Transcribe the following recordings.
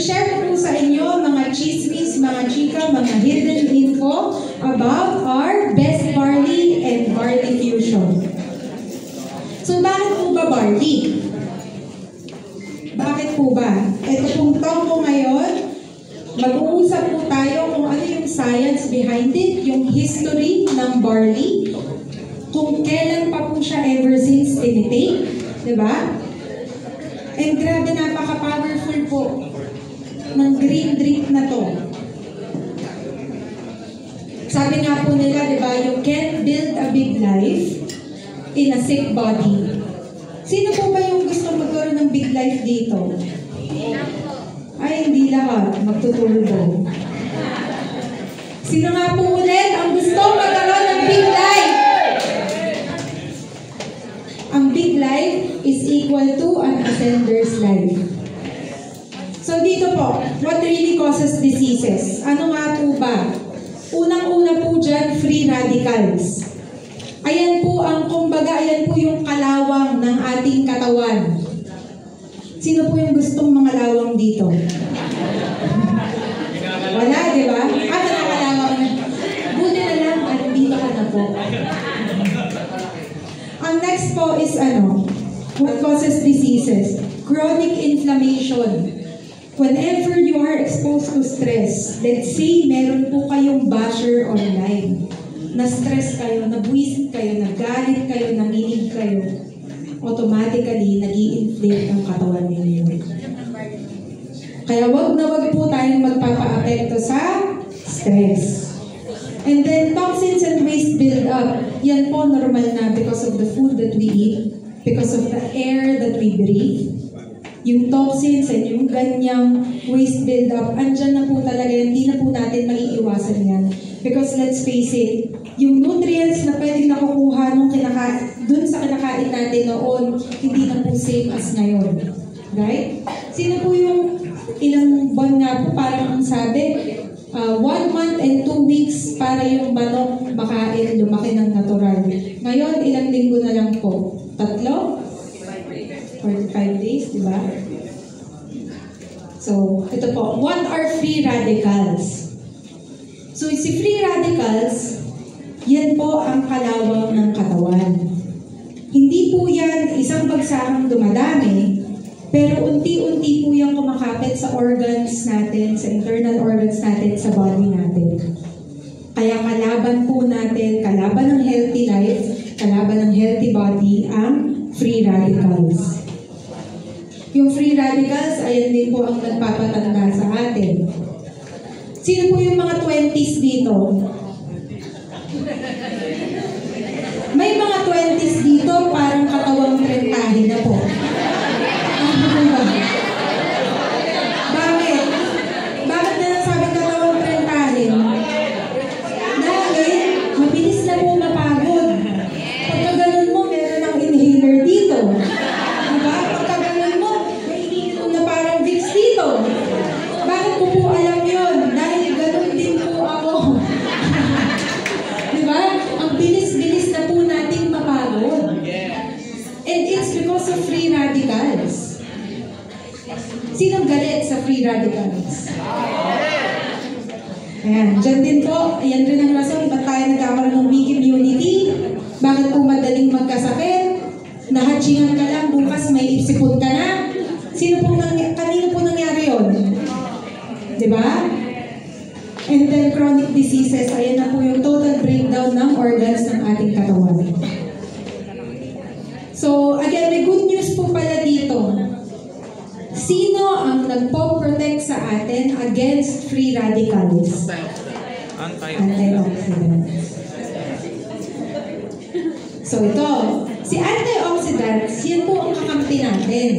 i-share ko po sa inyo mga chismis, mga chika, mga hidden info about our best barley and barley fusion. So, bakit po ba barley? Bakit po ba? Ito pong talk ko ngayon, mag-uusap po tayo kung ano yung science behind it, yung history ng barley, kung kailan pa po siya ever since tinitake, diba? And grabe, napaka-powerful po ng green drink na to. Sabi nga po nila, diba, you can't build a big life in a sick body. Sino po ba yung gusto magkaroon ng big life dito? Ay, hindi lahat. Magtutulog. Sino nga po ulit ang gusto magkaroon ng big life? Ang big life is equal to an ascender's life. So dito po, what really causes diseases? Ano nga po ba? Unang-una po dyan, free radicals. Ayan po ang, kumbaga, ayan po yung kalawang ng ating katawan. Sino po yung gustong mga lawang dito? Wala, di ba? Nakakalawang na. Buti na lang, at dito ka na po. Ang next po is what causes diseases? Chronic inflammation. Whenever you are exposed to stress, let's say meron po kayong basher online, na-stress kayo, nabuwisit kayo, nagalit kayo, nanginig kayo, automatically, nag-i-inflate ang katawan ninyo. Kaya wag na wag po tayong magpapa-apekto sa stress. And then, toxins and waste build up. Yan po normal na because of the food that we eat, because of the air that we breathe. Yung toxins and yung ganyang waste build up, andyan na po talaga yan. Hindi na po natin maiiwasan yan. Because let's face it, yung nutrients na pwedeng nakukuha dun sa kinakain natin noon, hindi na po same as ngayon. Right? Sino po yung ilang buwan nga po, parang ang sabi, 1 month and 2 weeks para yung manok makain, lumaki ng natural. Ngayon, ilang linggo na lang po? 3? 45 days, di ba? So, ito po. What are free radicals? So, si free radicals, yan po ang kalawang ng katawan. Hindi po yan isang bagsakang dumadami, pero unti-unti po yan kumakapit sa organs natin, sa internal organs natin, sa body natin. Kaya kalaban po natin, kalaban ng healthy life, kalaban ng healthy body, ang free radicals. Yung free radicals, ayan din po ang nagpapatanda sa atin. Sino po yung mga 20s dito? May mga 20s dito, parang katawang 30 na po. Bakit? Bakit na nasabi katawang 30? Dahil, mabilis na po mapagod. Pagka ganun mo, meron ng inhaler dito. Diba? Pagka ganun mo, may iniinom na parang Vicks dito. Bakit ko po alam yun? Dahil ganun din po ako. Diba? Ang bilis-bilis na po nating mapagod. And it's because of free radicals. Sinong galit sa free radicals? Ayan, dyan din po. Ayan rin ang rason ba't tayo nagkakaroon ng weak immunity. Bakit po madaling magkasakit? Nahatsingan ka lang, bukas may ipsipon ka na. Kanino po nangyari yun? Diba? And then chronic diseases, ayan na po yung total breakdown ng organs ng ating katawan. So, again, may good news po pala dito. Sino ang nagpo-protect sa atin against free radicals? Antioxidants. So, ito. Si antioxidants, yan po ang kakampi natin.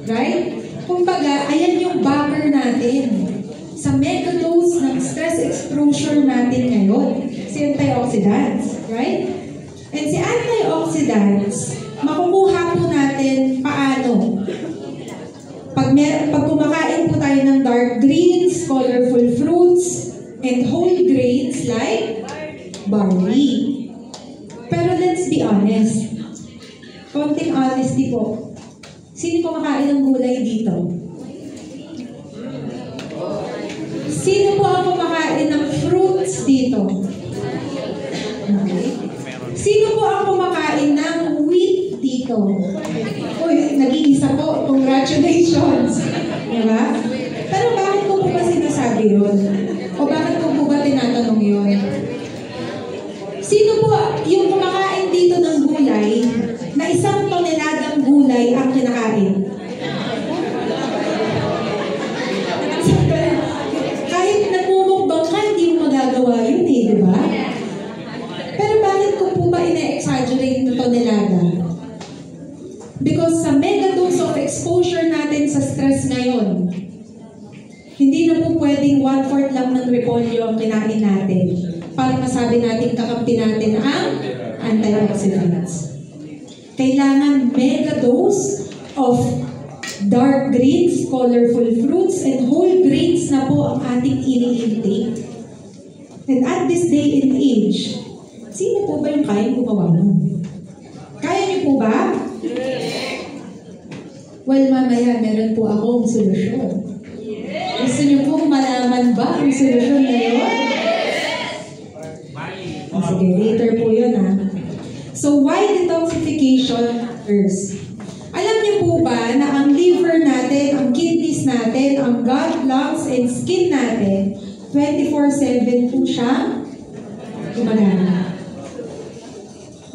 Right? Kumbaga, ayan yung backer natin. Sa megadose ng stress exposure natin ngayon, si antioxidants. Right? And si antioxidants, makukuha po natin paano? Pag kumakain po tayo ng dark greens, colorful fruits, and whole grains like barley. Pero let's be honest. Konting honesty po. Sino kumakain ng gulay dito? dito? Okay. Sino po ang kumakain ng wheat dito? Uy, nag-iisa po. Congratulations! Diba? Pero bakit ko po ba sinasabi yun? O bakit ko po ba tinatanong yun? Sino po yung kumakain dito ng gulay na 1 toneladang gulay ang kinakain? Kahit nagmumukbang ka, hindi mo magagawa yun eh, di ba? Pero bakit ko po ba ina-exaggerate na tonelada? Because sa mega dose of exposure natin sa stress ngayon, hindi na po pwedeng 1/4 lang ng repolyo ang kinain natin para masabi natin kakampi natin ang antioxidants. Kailangan mega dose of dark greens, colorful fruits, and whole grains na po ang ating ini-intake. And at this day and age, sino po ba yung kayang gumawa nun? Kaya niyo po ba? Well, mamaya meron po akong solusyon. Gusto niyo pong malaman ba ang solusyon na yun? Sige, later po yun ha. So, why detoxification matters? Alam niyo po ba na ang liver natin, ang kidneys natin, ang gut, lungs, and skin natin, 24/7 po siya gumagana.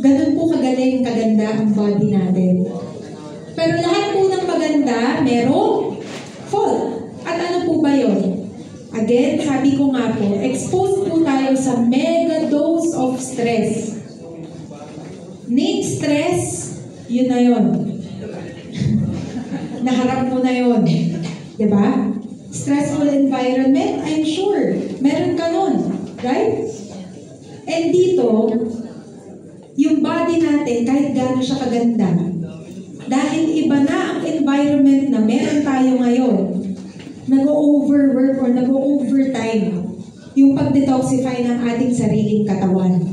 Ganun po kagaling, kaganda ang body natin. Pero lahat po ng maganda, merong fault. At ano po ba yun? Again, sabi ko nga po, exposed po tayo sa mega dose of stress. Name stress, yun na yun. Naharap mo na yun. Diba? Stressful environment, I'm sure. Meron ka nun. Right? And dito, yung body natin, kahit gaano siya kaganda, dahil iba na ang environment na meron tayo ngayon, nag-overwork or nag-overtime yung pag-detoxify ng ating sariling katawan.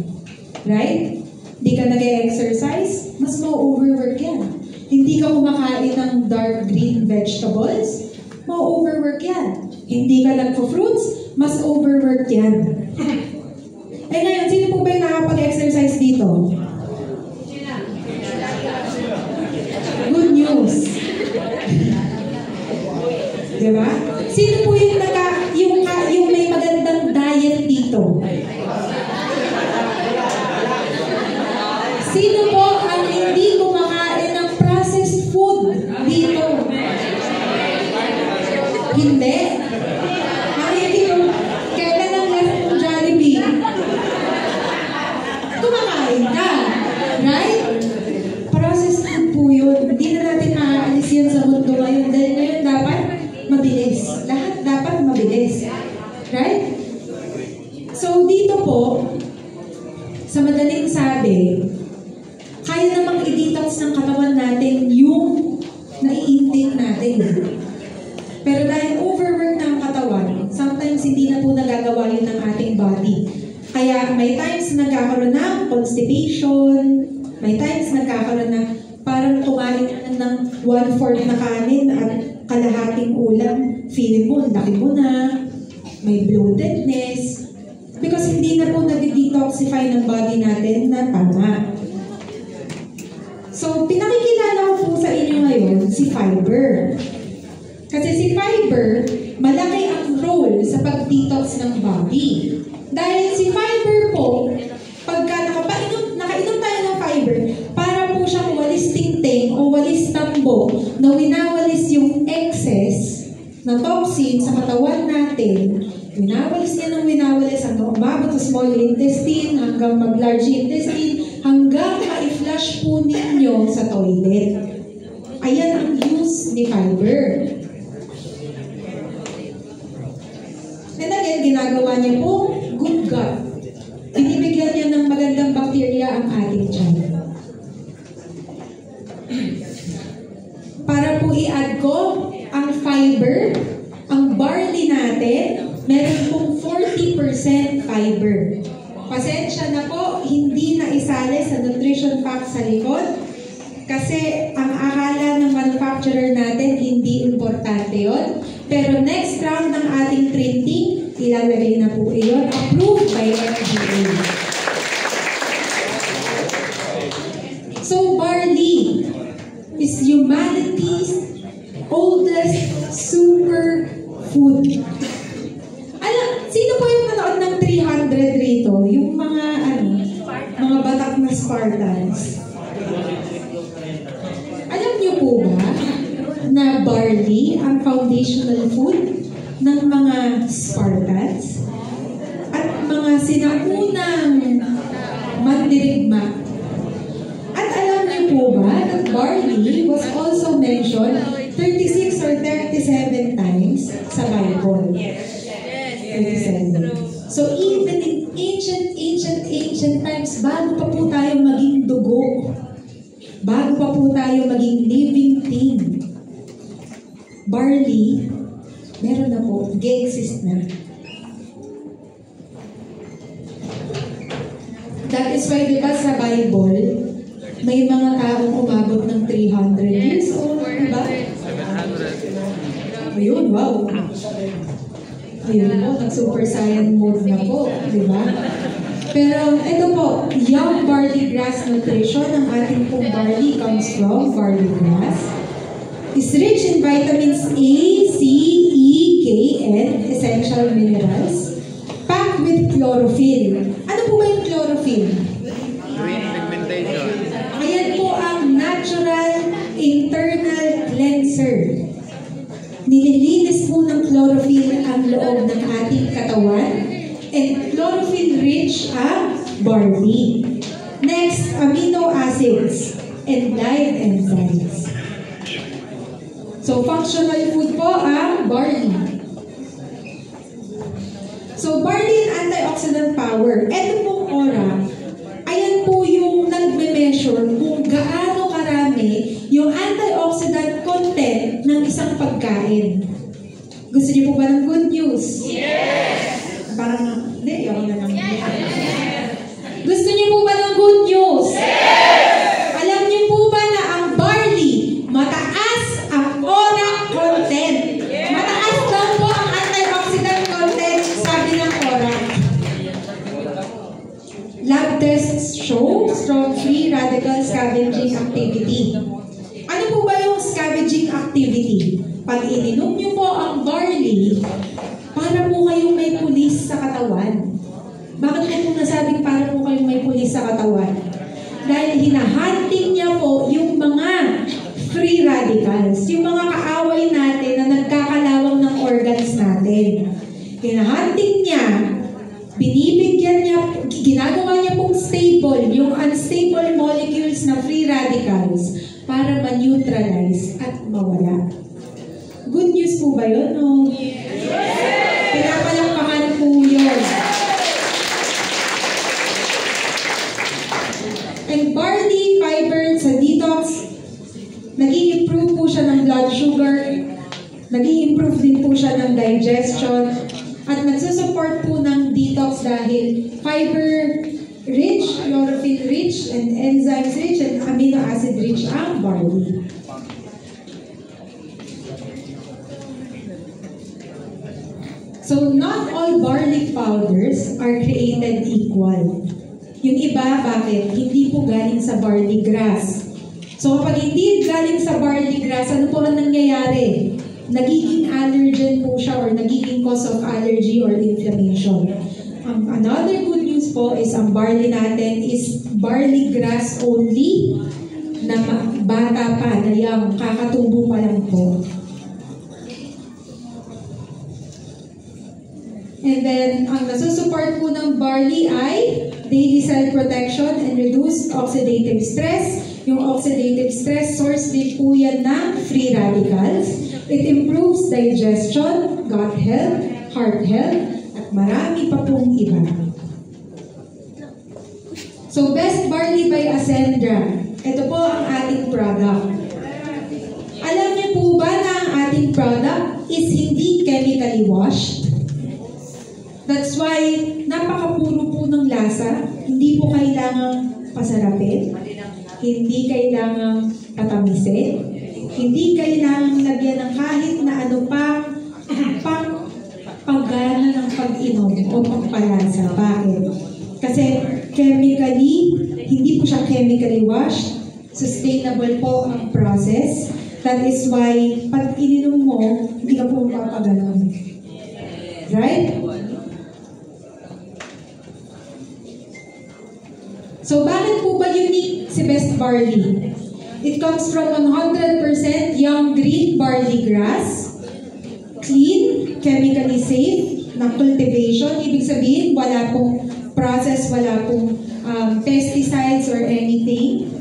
Right? Hindi ka nag-exercise, mas ma-overwork yan. Hindi ka kumakain ng dark green vegetables, ma-overwork yan. Hindi ka nagpo-fruits, mas overwork yan. Eh ngayon, sino po ba yung nakapag-exercise dito? Good news. Diba? Sino po yung may magandang diet dito? Sino po ang hindi kumakain ng processed food dito? Hindi. Hindi ko. Kailan ang last ng Jollibee? Kumakain ka. Right? Processed food po yun. Hindi na natin maaalis yan sa mundo ngayon. Dahil ngayon dapat mabilis. Lahat dapat mabilis. Right? So, dito po, sa madaling sabi, kaya namang i-detox ng katawan natin yung nai-intake natin. Pero dahil overwork na ang katawan, sometimes hindi na po nagagawa yun ng ating body. Kaya may times na nagkakaroon ng constipation, may times na nagkakaroon na parang kumain ng 1/4 na kanin at kalahating ulam, feeling mo, laki mo na, may bloatedness, because hindi na po nag-detoxify ng body natin na tama. So, pinakikilala ko po sa inyo ngayon si fiber. Kasi si fiber, malaki ang role sa pag-detox ng body. Dahil si fiber po, pagka nakainom tayo ng fiber, para po siyang walis tingting o walis tambo na winawalis yung excess na toxin sa katawan natin. Winawalis niya ng winawalis hanggang umabot sa small intestine, hanggang mag-large intestine, hanggang ma-flush po ninyo sa toilet. Ayan ang use ni fiber. And again, ginagawa niya po good gut. Binibigyan niya ng magandang bacteria ang ating tiyan. Para po i-add ko ang fiber, ang barley natin, meron pong 40% fiber. Pasensya na po, hindi na isali sa nutrition facts sa likod kasi ang akala ng manufacturer natin hindi importante yon. Pero next round ng ating printing, ilalagay na po iyon, approved by FDA. So barley is humanity's oldest superfood. Sino po yung nanood ng 300 rito? Yung mga batak na Spartans. Alam niyo po ba na barley ang foundational food ng mga Spartans at mga sinaunang mandirigma? At alam niyo po ba that barley was also mentioned 36 or 37 times sa Bible? 37. So even in ancient times, bago pa po tayo maging dugo, bago pa po tayo maging living thing, barley, meron na po, nag-exist na. That is why, diba sa Bible, may mga taong umabot ng 300 years old, diba? 700. Ayun, wow. Ayun po, nag-super saiyan mode na po, diba? Pero ito po, young barley grass nutrition, ang ating pong barley comes from barley grass. Is rich in vitamins A, C, E, K, and essential minerals. Packed with chlorophyll. Ano po ba yung chlorophyll? Green pigmentation. Ayan po ang natural internal cleanser. Nililinis po ng chlorophyll ang loob ng ating katawan, and chlorophyll-rich ang barley. Next, amino acids and live enzymes. So, functional food po ang barley. So, barley and antioxidant power. Ito pong ora, ayan po yung nagme-measure kung gaano karami yung antioxidant content ng isang pagkain. Gusto niyo po ba ng good news? Yes! Parang, hindi, yun na lang. Gusto niyo po ba ng good news? Yes! Alam niyo po ba na ang barley, mataas ang ora content? Yes! Mataas lang po ang antioxidant content, sabi ng ora. Lab tests show strong free radical scavenging activity. Ano po ba yung scavenging activity? Pag ininom niyo po ang barley, para po kayong may pulis sa katawan. Bakit po nasabing para po kayong may pulis sa katawan? Dahil hinahunting niya po yung mga free radicals, yung mga kaaway natin na nagkakalawang ng organs natin. Hinahunting niya, binibigyan niya, ginagawa niya pong stable, yung unstable molecules na free radicals para ma-neutralize at mawala. Good news po ba yun? No? Yes! Pinapalakpakan po yun. And barley fiber sa detox, nag-i-improve po siya ng blood sugar, nag-i-improve din po siya ng digestion, at nagsusupport po ng detox dahil fiber rich, chlorophyll rich, and enzymes rich, and amino acid rich ang barley. So, not all barley powders are created equal. Yung iba, bakit? Hindi po galing sa barley grass. So, kapag hindi galing sa barley grass, ano po ang nangyayari? Nagiging allergen po siya or nagiging cause of allergy or inflammation. Another good news po is ang barley natin is barley grass only na bata pa, na yung kakatubo pa lang po. And then, ang nasusupport po ng barley ay daily cell protection and reduced oxidative stress. Yung oxidative stress, source din po yan ng free radicals. It improves digestion, gut health, heart health, at marami pa pong iba. So, Best Barley by Ascendra. Ito po ang ating product. Alam niyo po ba na ang ating product is hindi chemically washed? That's why, napakapuro po ng lasa. Hindi po kailangang pasarapin. Hindi kailangang patamisin. Hindi kailangang lagyan ng kahit na ano pa paggana ng pag-inom o pagpalasa. Bakit? Kasi chemically, hindi po siya chemically washed. Sustainable po ang process. That is why, pag ininom mo, hindi ka po mapapaganon. Right? So, bakit po ba unique si Best Barley? It comes from 100% young green barley grass, clean, chemically safe, na cultivation. Ibig sabihin, wala pong process, wala pong pesticides or anything.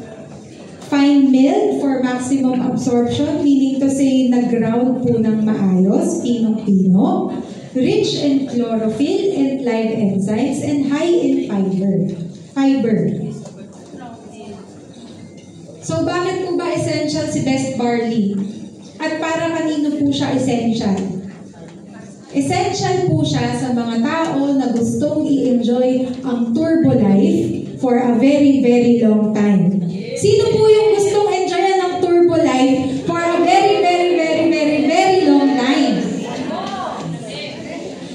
Fine milled for maximum absorption, meaning to say, nag-ground po ng maayos, pinong-pino, rich in chlorophyll and live enzymes, and high in fiber. So, bakit po ba essential si Best Barley? At para kanino po siya essential? Essential po siya sa mga tao na gustong i-enjoy ang turbo life for a very, very long time. Sino po yung gustong enjoyan ng turbo life for a very, very, very, very, very long time?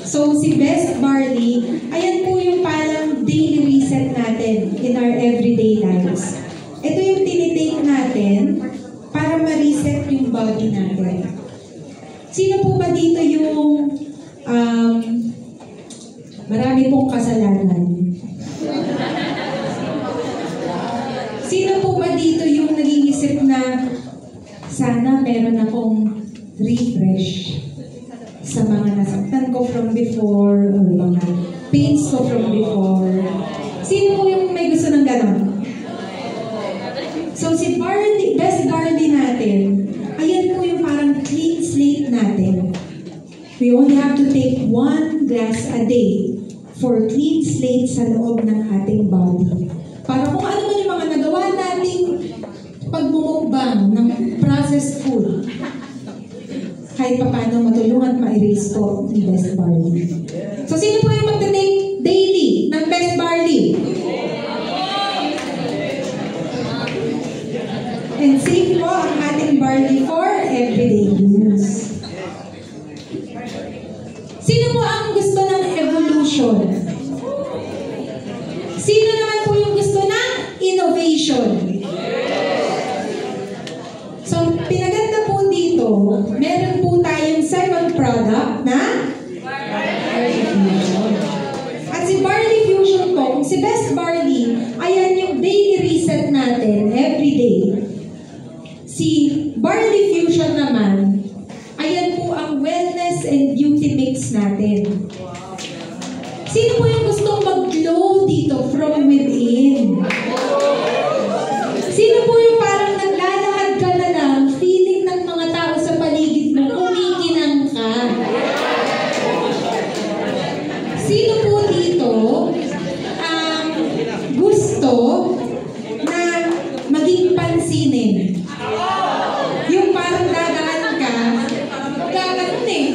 So, si Best Barley, ayan po yung parang daily reset natin in our everyday lives. Ito yung tinitake natin para ma-reset yung body natin. Sino po ba dito yung marami pong kasalanan? Sino po ba dito yung nag-iisip na sana meron akong refresh sa mga nasaktan ko from before o mga pains ko from before? Sino po yung may gusto ng ganon? So si barley, Best Barley natin, ayan po yung parang clean slate natin. We only have to take 1 glass a day for clean slate sa loob ng ating body. Para kung ano man yung mga nagawa nating pagmumukbang ng processed food, kahit pa paano matulungan ma-erase po ni Best Barley. So, sino po yung magta-take daily ng Best Barley? And safe po ang ating barley for everyday use. Sino po ang gusto ng evolution? Sino naman po yung gusto ng innovation? So, pinaganda po dito, meron po tayong second product na Barley Fusion. At si Barley Fusion po, si Best Barley, ayan yung daily reset natin everyday. Si Barley Fusion naman, ayan po ang wellness and beauty mix natin. Sino po yung gustong mag-glow dito from within? Sino po yung parang naglalakad ka na lang, feeling ng mga tao sa paligid mo, kumikinang ka? Sino po dito ang gusto na maging pansinin? Yung parang dadaan ka, magkakaroon eh.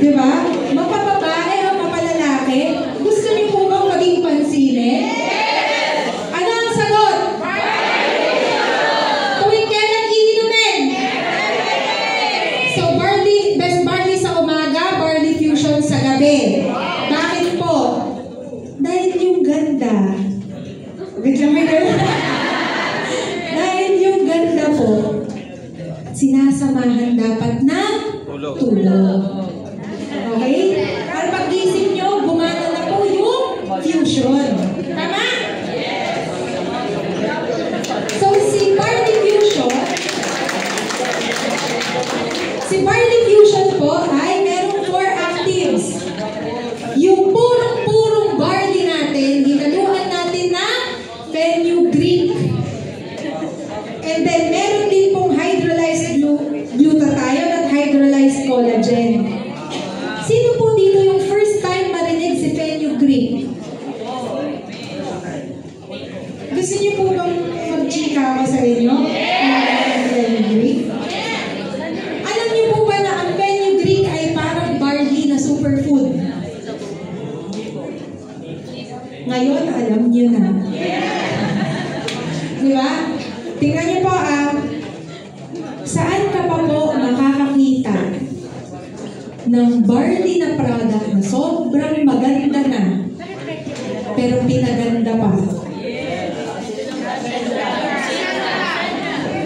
Diba? Mapababae o mapalalaki, gusto niyo po bang maging pansinin? Ano ang sagot? Tuwing kailan iinumin? So, Best Barley sa umaga, Barley Fusion sa gabi. Bakit po? Dahil yung ganda. Biglang may ganda. Dahil yung ganda po, sinasamahan dapat ng tulog. Okay? Para pag-isip nyo, gumana na po yung fusion. Tama? So, si Barley Fusion po ay merong 4 actives. Yung purong barley natin, hinaluan natin na fenugreek. And then, meron din pong hydrolyzed glutathione at hydrolyzed collagen. Sino po dito yung first time marinig si fenugreek? Gusto niyo po bang mag-chika ako sa inyo? Fenugreek? Alam niyo po ba na ang fenugreek ay parang barley na superfood? Ngayon, alam niyo na. Diba? Tingnan niyo po saan ka pa po nakakakita ng barley na product na sobrang maganda na, pero pinaganda pa.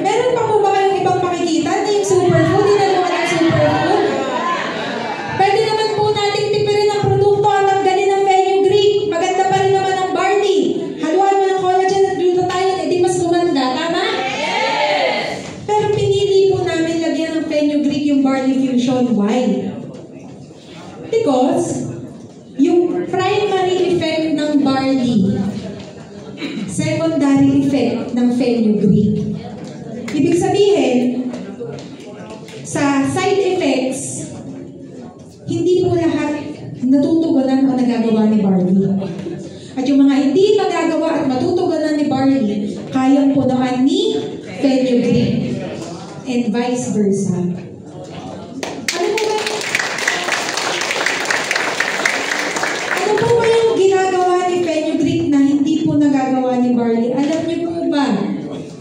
Meron pa po ba kayong ibang makikita na yung superfood? Inaluan ng superfood? Pwede naman po nating tipirin ang produkto at tanggalin ng fenugreek. Maganda pa rin naman ang barley. Haluan mo ng collagen at glutathione, edi mas gumanda. Tama? Yes! Pero pinili po namin lagyan ng fenugreek yung barley fusion. Why? Because yung primary effect ng barley, secondary effect ng fenugreek. Ibig sabihin, sa side effects, hindi po lahat natutugunan o nagagawa ni barley. At yung mga hindi magagawa at matutugunan ni barley, kayang punuan ni fenugreek. And vice versa. Ano po ba yung ginagawa ni fenugreek na hindi po nagagawa ni barley? Alam niyo po ba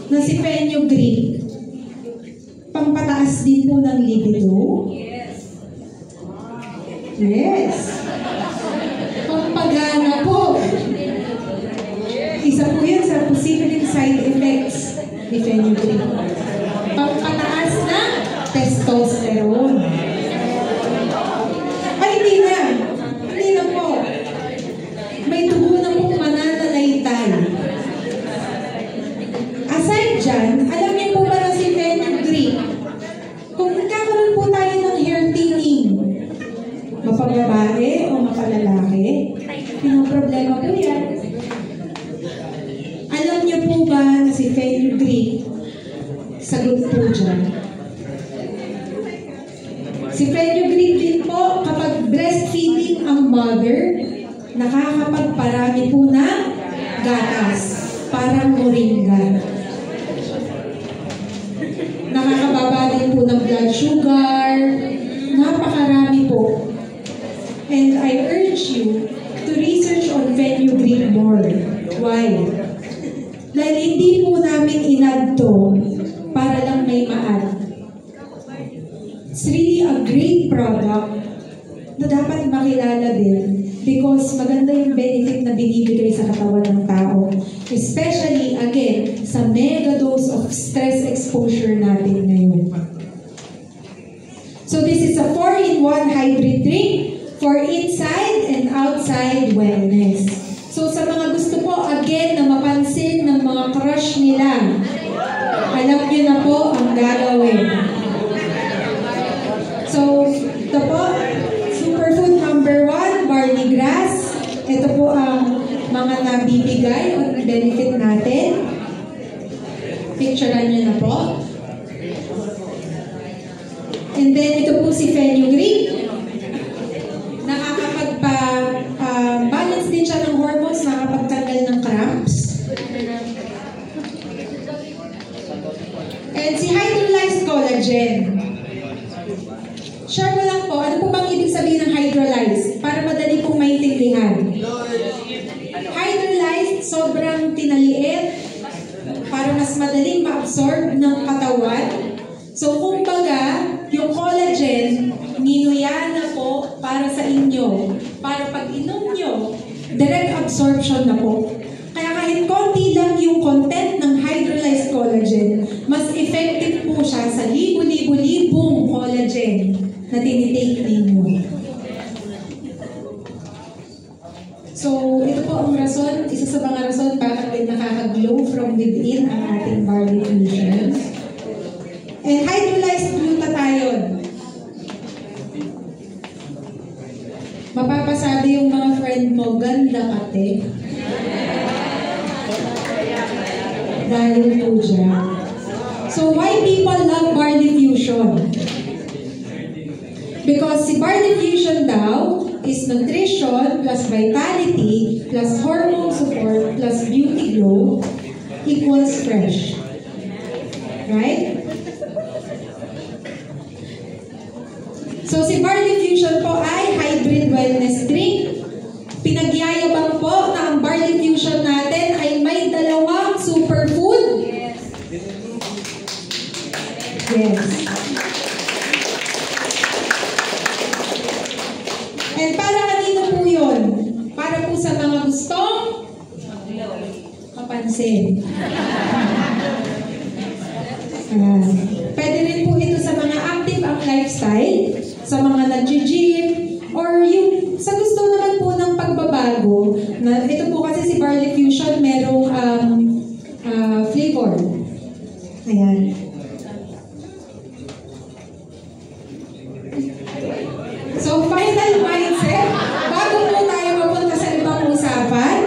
na si fenugreek pampataas din po ng libido? Yes. Pampagana po. Isa po yan sa positive side effects ni fenugreek. Pampataas ng testosterone. Ay, hindi na. Hindi na po. May dugo na pong mananalaytay. Aside dyan, alam niyo po ba na si fenugreek, kung nagkakaroon po tayo ng hair thinning, mapababae o mapalalaki, pinoproblema po yan. Alam niyo po ba na si fenugreek, sagot po dyan. Si fenugreek din po, kapag breastfeeding ang mother, nakakapagparami po ng gatas, parang moringa. Nakakababa din po ng blood sugar, napakarami po. And I urge you to research on fenugreek more. Why? Dahil hindi po namin inad to para lang may ma-add. It's really a great product na dapat makilala din because maganda yung benefit na binibigay sa katawan ng tao. Especially, again, sa mega dose of stress exposure natin ngayon. So this is a 4-in-1 hybrid drink for inside and outside wellness. So sa mga gusto po, again, na mapansin ng mga crush nila, alam nyo na po ang gagawin. So, ito po, superfood number 1, barley grass. Ito po ang mga nabibigay o benefit natin. Picturean nyo na po. And then, ito po si fenugreek. Nakakapagpa-balance din siya ng hormones, nakakapagtanggal ng cramps. And si hydrolyzed collagen. Share mo lang po, ano po bang ibig sabihin ng hydrolyzed? Para madali pong maintindihan. Hydrolyzed, sobrang tinaliit para mas madaling ma-absorb ng katawan. So, kumbaga, yung collagen, ninuya na po para sa inyo. Para pag inom nyo, direct absorption na po. Kaya kahit konti lang yung content ng hydrolyzed collagen, mas effective po siya sa libo-libo-libong collagen na tinitake ninyo. So, ito po ang rason, isa sa mga rason bakit din nakaka-glow from within ang ating barley fusion. And hydrolyzed glutathione. Mapapasabi yung mga friend mo, ganda kate. Dahil po dyan. So, why people love barley fusion? Because si barley fusion daw is nutrition plus vitality plus hormone support plus beauty glow equals fresh. Right? So si barley fusion po ay hybrid wellness drink. Pinagyayabang po na ang barley fusion natin ay may dalawang superfood. Yes. pansin. Pwede rin po ito sa mga active ang lifestyle, sa mga nag-gym, or yung sa gusto naman po ng pagbabago. Na, ito po kasi si Barley Fusion merong flavor. Ayan. So, final mindset, bago po tayo mapunta sa ibang usapan,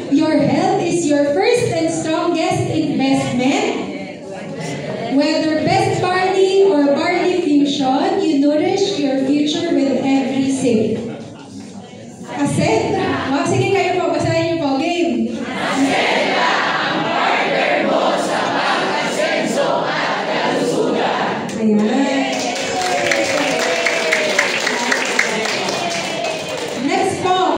your health is your first and strongest investment. Whether best barley or barley fusion, you nourish your future with every sip.